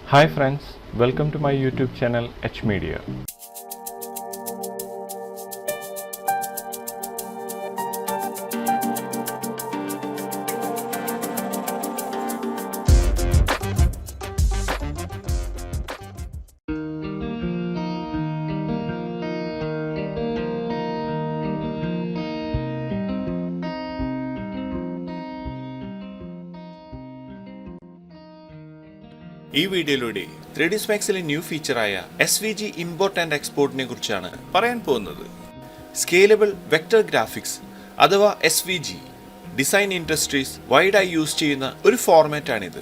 Hi friends, welcome to my YouTube channel H Media. ഈ വീഡിയോയിലൂടെ 3D Maxലെ new ഫീച്ചറായ SVG ഇമ്പോർട്ട് ആൻഡ് എക്സ്പോർട്ടിനെ കുറിച്ചാണ് പറയാൻ പോകുന്നത്. സ്കേലബിൾ വെക്ടർ ഗ്രാഫിക്സ് അഥവാ SVG ഡിസൈൻ ഇൻഡസ്ട്രീസ് വൈഡായി യൂസ് ചെയ്യുന്ന ഒരു ഫോർമാറ്റാണിത്.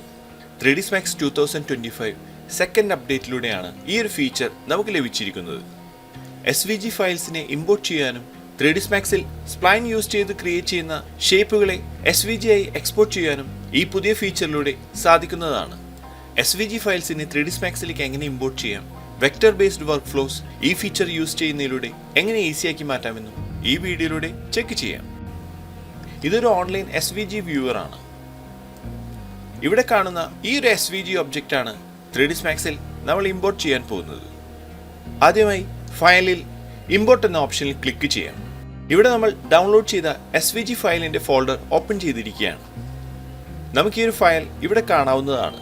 3D Max 2025 സെക്കൻഡ് അപ്ഡേറ്റിലൂടെയാണ് ഈ ഒരു ഫീച്ചർ നമുക്ക് ലഭിച്ചിരിക്കുന്നത്. SVG ഫയൽസിനെ ഇമ്പോർട്ട് ചെയ്യാനും 3D Maxൽ സ്പ്ലൈൻ യൂസ് ചെയ്ത് ക്രിയേറ്റ് ചെയ്യുന്ന ഷേപ്പുകളെ SVG ആയി എക്സ്പോർട്ട് ചെയ്യാനും ഈ പുതിയ ഫീച്ചറിലൂടെ സാധിക്കുന്നതാണ്. SVG ഫയൽസിനെ 3D Maxലേക്ക് എങ്ങനെ ഇമ്പോർട്ട് ചെയ്യാം, വെക്ടർ ബേസ്ഡ് വർക്ക് ഫ്ലോസ് ഈ ഫീച്ചർ യൂസ് ചെയ്യുന്നതിലൂടെ എങ്ങനെ ഈസിയാക്കി മാറ്റാമെന്നും ഈ വീഡിയോയിലൂടെ ചെക്ക് ചെയ്യാം. ഇതൊരു ഓൺലൈൻ SVG വ്യൂവർ ആണ്. ഇവിടെ കാണുന്ന ഈ ഒരു SVG ഒബ്ജക്റ്റ് ആണ് 3D Maxൽ നമ്മൾ ഇമ്പോർട്ട് ചെയ്യാൻ പോകുന്നത്. ആദ്യമായി ഫയലിൽ ഇമ്പോർട്ട് എന്ന ഓപ്ഷനിൽ ക്ലിക്ക് ചെയ്യാം. ഇവിടെ നമ്മൾ ഡൗൺലോഡ് ചെയ്ത SVG ഫയലിന്റെ ഫോൾഡർ ഓപ്പൺ ചെയ്തിരിക്കുകയാണ്. നമുക്ക് ഈ ഒരു ഫയൽ ഇവിടെ കാണാവുന്നതാണ്.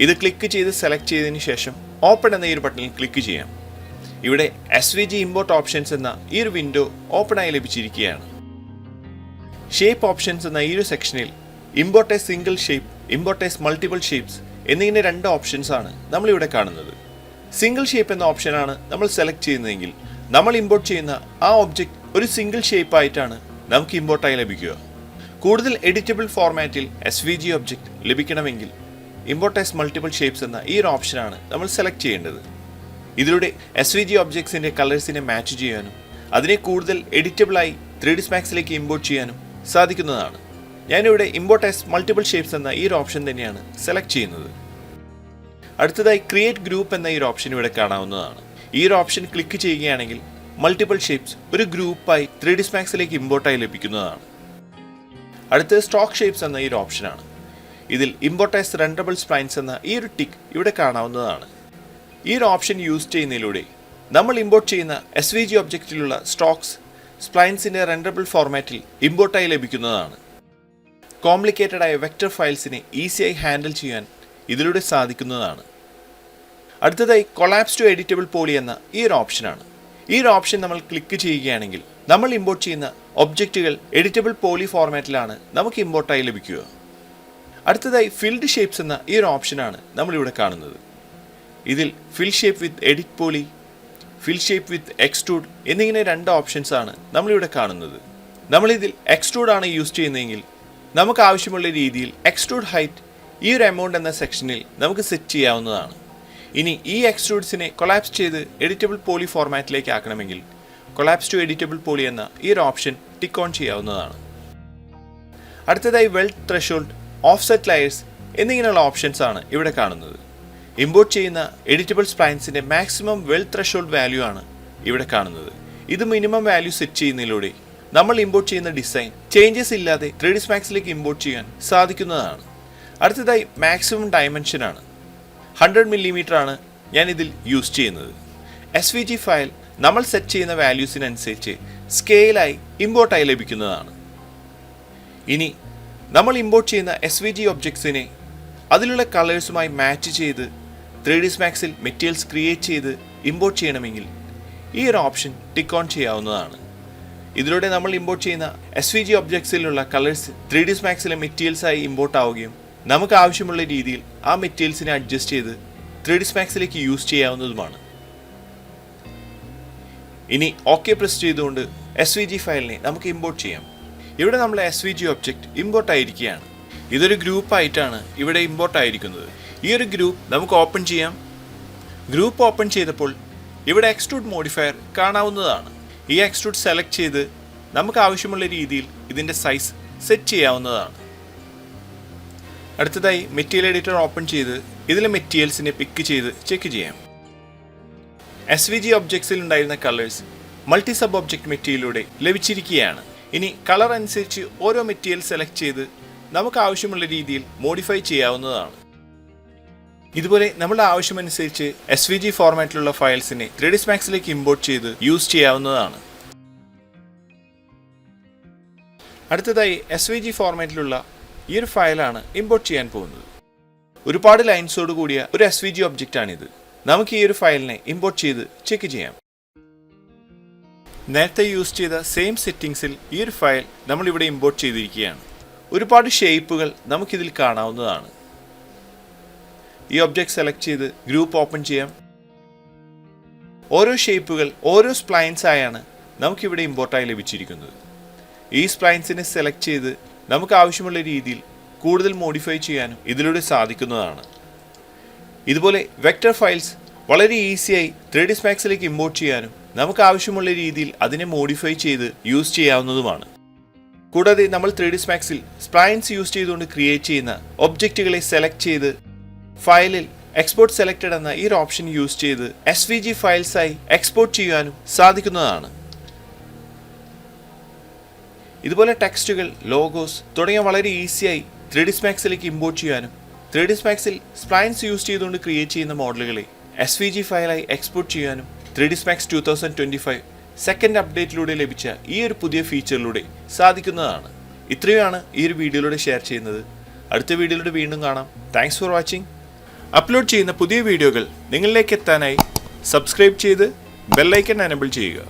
ഇത് ക്ലിക്ക് ചെയ്ത് സെലക്ട് ചെയ്തതിന് ശേഷം ഓപ്പൺ എന്ന ഈ ഒരു ബട്ടണിൽ ക്ലിക്ക് ചെയ്യാം. ഇവിടെ SVG ഇമ്പോർട്ട് ഓപ്ഷൻസ് എന്ന ഈ ഒരു വിൻഡോ ഓപ്പൺ ആയി ലഭിച്ചിരിക്കുകയാണ്. ഷേപ്പ് ഓപ്ഷൻസ് എന്ന ഈ ഒരു സെക്ഷനിൽ import A single shape, import A multiple shapes എന്നിങ്ങനെ രണ്ട് ഓപ്ഷൻസ് ആണ് നമ്മളിവിടെ കാണുന്നത്. സിംഗിൾ ഷേപ്പ് എന്ന ഓപ്ഷനാണ് നമ്മൾ സെലക്ട് ചെയ്യുന്നതെങ്കിൽ നമ്മൾ ഇമ്പോർട്ട് ചെയ്യുന്ന ആ ഒബ്ജക്റ്റ് ഒരു സിംഗിൾ ഷേപ്പ് ആയിട്ടാണ് നമുക്ക് ഇമ്പോർട്ടായി ലഭിക്കുക. കൂടുതൽ എഡിറ്റബിൾ ഫോർമാറ്റിൽ SVG ഒബ്ജക്റ്റ് ലഭിക്കണമെങ്കിൽ ഇമ്പോർട്ട് ആസ് മൾട്ടിപ്പിൾ ഷേപ്സ് എന്ന ഈ ഒരു ഓപ്ഷനാണ് നമ്മൾ സെലക്ട് ചെയ്യേണ്ടത്. ഇതിലൂടെ SVG ഒബ്ജക്ട്സിന്റെ കളേഴ്സിനെ മാച്ച് ചെയ്യാനും അതിനെ കൂടുതൽ എഡിറ്റബിളായി 3D Maxലേക്ക് ഇമ്പോർട്ട് ചെയ്യാനും സാധിക്കുന്നതാണ്. ഞാനിവിടെ ഇമ്പോർട്ട് ആസ് മൾട്ടിപ്പിൾ ഷേപ്സ് എന്ന ഈ ഒരു ഓപ്ഷൻ തന്നെയാണ് സെലക്ട് ചെയ്യുന്നത്. അടുത്തതായി ക്രിയേറ്റ് ഗ്രൂപ്പ് എന്ന ഈ ഒരു ഓപ്ഷൻ ഇവിടെ കാണാവുന്നതാണ്. ഈ ഒരു ഓപ്ഷൻ ക്ലിക്ക് ചെയ്യുകയാണെങ്കിൽ മൾട്ടിപ്പിൾ ഷേപ്സ് ഒരു ഗ്രൂപ്പായി 3D Maxലേക്ക് ഇമ്പോർട്ടായി ലഭിക്കുന്നതാണ്. അടുത്തത് സ്റ്റോക്ക് ഷേപ്സ് എന്ന ഈ ഒരു ഓപ്ഷനാണ്. ഇതിൽ ഇമ്പോർട്ട് ആസ് റെൻഡറബിൾ സ്പ്ലൈൻസ് എന്ന ഈ ഒരു ടിക്ക് ഇവിടെ കാണാവുന്നതാണ്. ഈ ഒരു ഓപ്ഷൻ യൂസ് ചെയ്യുന്നതിലൂടെ നമ്മൾ ഇമ്പോർട്ട് ചെയ്യുന്ന SVG ഒബ്ജക്റ്റിലുള്ള സ്റ്റോക്സ് സ്പ്ലൈൻസിന്റെ റെൻഡറബിൾ ഫോർമാറ്റിൽ ഇമ്പോർട്ടായി ലഭിക്കുന്നതാണ്. കോംപ്ലിക്കേറ്റഡ് ആയ വെക്ടർ ഫയൽസിനെ ഈസിയായി ഹാൻഡിൽ ചെയ്യാൻ ഇതിലൂടെ സാധിക്കുന്നതാണ്. അടുത്തതായി കൊളാപ്സ് ടു എഡിറ്റബിൾ പോളി എന്ന ഈ ഒരു ഓപ്ഷനാണ്. ഈ ഒരു ഓപ്ഷൻ നമ്മൾ ക്ലിക്ക് ചെയ്യുകയാണെങ്കിൽ നമ്മൾ ഇമ്പോർട്ട് ചെയ്യുന്ന ഒബ്ജക്റ്റുകൾ എഡിറ്റബിൾ പോളി ഫോർമാറ്റിലാണ് നമുക്ക് ഇമ്പോർട്ടായി ലഭിക്കുക. അടുത്തതായി ഫിൽഡ് ഷേപ്സ് എന്ന ഈ ഒരു ഓപ്ഷനാണ് നമ്മളിവിടെ കാണുന്നത്. ഇതിൽ fill shape with edit poly, fill shape with extrude എന്നിങ്ങനെ രണ്ട് ഓപ്ഷൻസ് ആണ് നമ്മളിവിടെ കാണുന്നത്. നമ്മളിതിൽ എക്സ്ട്രൂഡ് ആണ് യൂസ് ചെയ്യുന്നതെങ്കിൽ നമുക്ക് ആവശ്യമുള്ള രീതിയിൽ എക്സ്ട്രൂഡ് ഹൈറ്റ് ഈ ഒരു എമൗണ്ട് എന്ന സെക്ഷനിൽ നമുക്ക് സെറ്റ് ചെയ്യാവുന്നതാണ്. ഇനി ഈ എക്സ്ട്രൂഡ്സിനെ കൊളാപ്സ് ചെയ്ത് എഡിറ്റബിൾ പോളി ഫോർമാറ്റിലേക്ക് ആക്കണമെങ്കിൽ കൊളാപ്സ് ടു എഡിറ്റബിൾ പോളി എന്ന ഈ ഒരു ഓപ്ഷൻ ടിക്ക് ഓൺ ചെയ്യാവുന്നതാണ്. അടുത്തതായി വെൽത്ത് ത്രെഷോൾഡ്, ഓഫ്സെറ്റ് ലെയേഴ്സ് എന്നിങ്ങനെയുള്ള ഓപ്ഷൻസ് ആണ് ഇവിടെ കാണുന്നത്. ഇമ്പോർട്ട് ചെയ്യുന്ന എഡിറ്റബിൾ സ്പ്ലൈൻസിന്റെ മാക്സിമം വെൽത്ത് ത്രെഷോൾഡ് വാല്യൂ ആണ് ഇവിടെ കാണുന്നത്. ഇത് മിനിമം വാല്യൂ സെറ്റ് ചെയ്യുന്നതിലൂടെ നമ്മൾ ഇമ്പോർട്ട് ചെയ്യുന്ന ഡിസൈൻ ചേഞ്ചസ് ഇല്ലാതെ 3D Maxലേക്ക് ഇമ്പോർട്ട് ചെയ്യാൻ സാധിക്കുന്നതാണ്. അടുത്തതായി മാക്സിമം ഡയമെൻഷൻ ആണ്. 100 mm ആണ് ഞാൻ ഇതിൽ യൂസ് ചെയ്യുന്നത്. SVG ഫയൽ നമ്മൾ സെറ്റ് ചെയ്യുന്ന വാല്യൂസിനനുസരിച്ച് സ്കെയിലായി ഇമ്പോർട്ടായി ലഭിക്കുന്നതാണ്. ഇനി നമ്മൾ ഇമ്പോർട്ട് ചെയ്യുന്ന SVG ഒബ്ജക്ട്സിനെ അതിലുള്ള കളേഴ്സുമായി മാച്ച് ചെയ്ത് 3D Maxൽ മെറ്റീരിയൽസ് ക്രിയേറ്റ് ചെയ്ത് ഇമ്പോർട്ട് ചെയ്യണമെങ്കിൽ ഈ ഒരു ഓപ്ഷൻ ടിക്ക് ഓൺ ചെയ്യാവുന്നതാണ്. ഇതിലൂടെ നമ്മൾ ഇമ്പോർട്ട് ചെയ്യുന്ന SVG ഒബ്ജക്ട്സിലുള്ള കളേഴ്സ് 3D Maxലെ മെറ്റീരിയൽസായി ഇമ്പോർട്ട് ആവുകയും നമുക്ക് ആവശ്യമുള്ള രീതിയിൽ ആ മെറ്റീരിയൽസിനെ അഡ്ജസ്റ്റ് ചെയ്ത് 3D Maxലേക്ക് യൂസ് ചെയ്യാവുന്നതുമാണ്. ഇനി ഓക്കെ പ്രസ് ചെയ്തുകൊണ്ട് SVG ഫയലിനെ നമുക്ക് ഇമ്പോർട്ട് ചെയ്യാം. ഇവിടെ നമ്മൾ SVG ഒബ്ജക്റ്റ് ഇമ്പോർട്ട് ആയിരിക്കുകയാണ്. ഇതൊരു ഗ്രൂപ്പ് ആയിട്ടാണ് ഇവിടെ ഇമ്പോർട്ട് ആയിരിക്കുന്നത്. ഈ ഒരു ഗ്രൂപ്പ് നമുക്ക് ഓപ്പൺ ചെയ്യാം. ഗ്രൂപ്പ് ഓപ്പൺ ചെയ്തപ്പോൾ ഇവിടെ എക്സ്ട്രൂഡ് മോഡിഫയർ കാണാവുന്നതാണ്. ഈ എക്സ്ട്രൂഡ് സെലക്ട് ചെയ്ത് നമുക്ക് ആവശ്യമുള്ള രീതിയിൽ ഇതിൻ്റെ സൈസ് സെറ്റ് ചെയ്യാവുന്നതാണ്. അടുത്തതായി മെറ്റീരിയൽ എഡിറ്റർ ഓപ്പൺ ചെയ്ത് ഇതിലെ മെറ്റീരിയൽസിനെ പിക്ക് ചെയ്ത് ചെക്ക് ചെയ്യാം. SVG ഒബ്ജക്ട്സിൽ ഉണ്ടായിരുന്ന കളേഴ്സ് മൾട്ടി സബ് ഒബ്ജക്റ്റ് മെറ്റീരിയലിലൂടെ ലഭിച്ചിരിക്കുകയാണ്. ഇനി കളർ അനുസരിച്ച് ഓരോ മെറ്റീരിയൽ സെലക്ട് ചെയ്ത് നമുക്ക് ആവശ്യമുള്ള രീതിയിൽ മോഡിഫൈ ചെയ്യാവുന്നതാണ്. ഇതുപോലെ നമ്മുടെ ആവശ്യമനുസരിച്ച് SVG ഫോർമാറ്റിലുള്ള ഫയൽസിനെ 3ds Maxലേക്ക് ഇമ്പോർട്ട് ചെയ്ത് യൂസ് ചെയ്യാവുന്നതാണ്. അടുത്തതായി SVG ഫോർമാറ്റിലുള്ള ഈ ഒരു ഫയലാണ് ഇമ്പോർട്ട് ചെയ്യാൻ പോകുന്നത്. ഒരുപാട് ലൈൻസോട് കൂടിയ ഒരു SVG ഒബ്ജക്റ്റ് ആണിത്. നമുക്ക് ഈ ഒരു ഫയലിനെ ഇമ്പോർട്ട് ചെയ്ത് ചെക്ക് ചെയ്യാം. നേരത്തെ യൂസ് ചെയ്ത സെയിം സെറ്റിംഗ്സിൽ ഈ ഒരു ഫയൽ നമ്മൾ ഇവിടെ ഇമ്പോർട്ട് ചെയ്തിരിക്കുകയാണ്. ഒരുപാട് ഷേപ്പുകൾ നമുക്കിതിൽ കാണാവുന്നതാണ്. ഈ ഒബ്ജക്റ്റ് സെലക്ട് ചെയ്ത് ഗ്രൂപ്പ് ഓപ്പൺ ചെയ്യാം. ഓരോ ഷേപ്പുകൾ ഓരോ സ്പ്ലൈൻസ് ആയാണ് നമുക്കിവിടെ ഇമ്പോർട്ടായി ലഭിച്ചിരിക്കുന്നത്. ഈ സ്പ്ലൈൻസിനെ സെലക്ട് ചെയ്ത് നമുക്ക് ആവശ്യമുള്ള രീതിയിൽ കൂടുതൽ മോഡിഫൈ ചെയ്യാനും ഇതിലൂടെ സാധിക്കുന്നതാണ്. ഇതുപോലെ വെക്ടർ ഫയൽസ് വളരെ ഈസിയായി 3ds Maxലേക്ക് ഇമ്പോർട്ട് ചെയ്യാനും നമുക്ക് ആവശ്യമുള്ള രീതിയിൽ അതിനെ മോഡിഫൈ ചെയ്ത് യൂസ് ചെയ്യാവുന്നതുമാണ്. കൂടാതെ നമ്മൾ 3ds Maxൽ സ്പ്ലൈൻസ് യൂസ് ചെയ്തുകൊണ്ട് ക്രിയേറ്റ് ചെയ്യുന്ന ഒബ്ജക്റ്റുകളെ സെലക്ട് ചെയ്ത് ഫയലിൽ എക്സ്പോർട്ട് സെലക്റ്റഡ് എന്ന ഈ ഒരു ഓപ്ഷൻ യൂസ് ചെയ്ത് SVG ഫയൽസായി എക്സ്പോർട്ട് ചെയ്യാനും സാധിക്കുന്നതാണ്. ഇതുപോലെ ടെക്സ്റ്റുകൾ, ലോഗോസ് തുടങ്ങിയ വളരെ ഈസിയായി 3ds Maxലേക്ക് ഇമ്പോർട്ട് ചെയ്യാനും 3ds Maxൽ സ്പ്ലൈൻസ് യൂസ് ചെയ്തുകൊണ്ട് ക്രിയേറ്റ് ചെയ്യുന്ന മോഡലുകളെ SVG ഫയലായി എക്സ്പോർട്ട് ചെയ്യാനും 3ds Max 2025 സെക്കൻഡ് അപ്ഡേറ്റിലൂടെ ലഭിച്ച ഈ ഒരു പുതിയ ഫീച്ചറിലൂടെ സാധിക്കുന്നതാണ്. ഇത്രയുമാണ് ഈ ഒരു വീഡിയോയിലൂടെ ഷെയർ ചെയ്യുന്നത്. അടുത്ത വീഡിയോയിലൂടെ വീണ്ടും കാണാം. Thanks for watching. അപ്ലോഡ് ചെയ്യുന്ന പുതിയ വീഡിയോകൾ നിങ്ങളിലേക്ക് എത്താനായി സബ്സ്ക്രൈബ് ചെയ്ത് ബെൽ ഐക്കൺ എനേബിൾ ചെയ്യുക.